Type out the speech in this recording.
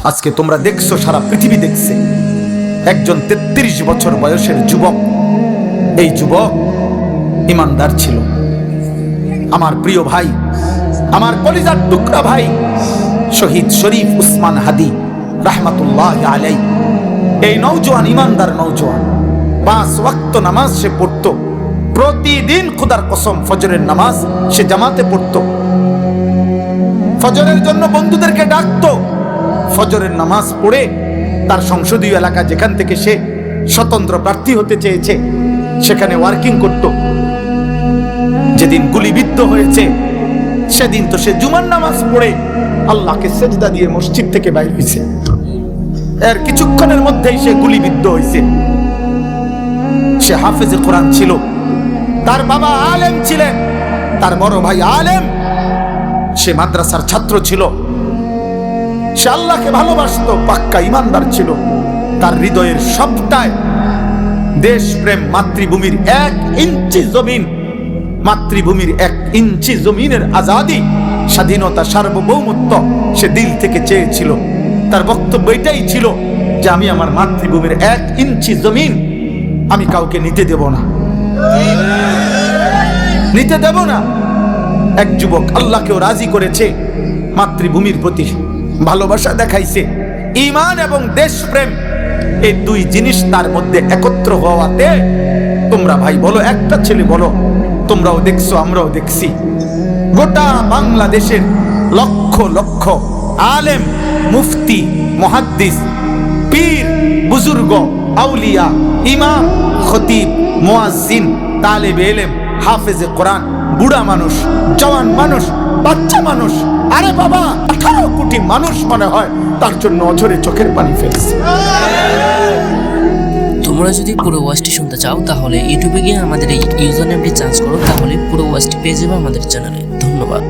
আজকে তোমরা দেখছো, সারা পৃথিবী দেখছে, একজন 33 বছর বয়সের যুবক। এই যুবক ইমানদার ছিল। আমার প্রিয় ভাই, আমার কলিজার টুকরা ভাই শহীদ শরীফ উসমান হাদি রাহমাতুল্লাহ আলাই, এই নওজোয়ান ইমানদার নওজোয়ান 5 ওয়াক্ত নামাজ সে পড়তো প্রতিদিন। খোদার কসম, ফজরের নামাজ সে জামাতে পড়তো। ফজরের জন্য বন্ধুদেরকে ডাকতো। ফজরের নামাজ পড়ে তার সংসদীয় এলাকা, যেখান থেকে সে স্বতন্ত্র প্রার্থী হতে চেয়েছে, সেখানে ওয়ার্কিং করত। যেদিন গুলিবিদ্ধ হয়েছে সেদিন তো সে জুমার নামাজ পড়ে আল্লাহকে সেজদা দিয়ে মসজিদ থেকে বাইর হয়েছে। এর কিছুক্ষণের মধ্যেই সে গুলিবিদ্ধ হয়েছে। সে হাফেজে কোরআন ছিল, তার বাবা আলেম ছিলেন, তার বড় ভাই আলেম, সে মাদ্রাসার ছাত্র ছিল। সে আল্লাহকে ভালোবাসতো, পাক্কা ইমানদার ছিল। তার হৃদয়ের সবটায় দেশপ্রেম, মাতৃভূমির 1 ইঞ্চি জমিন, মাতৃভূমির 1 ইঞ্চি জমিনের আজাদি, স্বাধীনতা, সার্বভৌমত্ব সে দিল থেকে চেয়েছিল। তার বক্তব্য এটাই ছিল যে আমি আমার মাতৃভূমির 1 ইঞ্চি জমিন আমি কাউকে নিতে দেব না, নিতে দেব না। এক যুবক আল্লাহকেও রাজি করেছে, মাতৃভূমির প্রতি ভালোবাসা দেখাইছে। ঈমান এবং দেশপ্রেম, এই 2 জিনিস তার মধ্যে একত্র হওয়াতে, তোমরা ভাই বলো, একটা ছেলে বলো, তোমরাও দেখছো আমরাও দেখছি, গোটা বাংলাদেশের লক্ষ লক্ষ আলেম, মুফতি, মুহাদ্দিস, পীর, বুজুর্গ, আউলিয়া, ইমাম, খতিব, মুয়াজ্জিন, তালেবে ইলম, হাফেজে কোরআন, বুড়া মানুষ, জওয়ান মানুষ, বাচ্চা মানুষ, আরে বাবা 18 কোটি মানুষ মনে হয় তার জন্য অঝরে চোখের পানি ফেলছে। তোমরা যদি পুরো ওয়াজটি শুনতে চাও তাহলে ইউটিউবে গিয়ে আমাদের এই ইউজার নেমটি সার্চ করো, তাহলে পুরো ওয়াজটি পেয়ে যাবে আমাদের চ্যানেলে। ধন্যবাদ।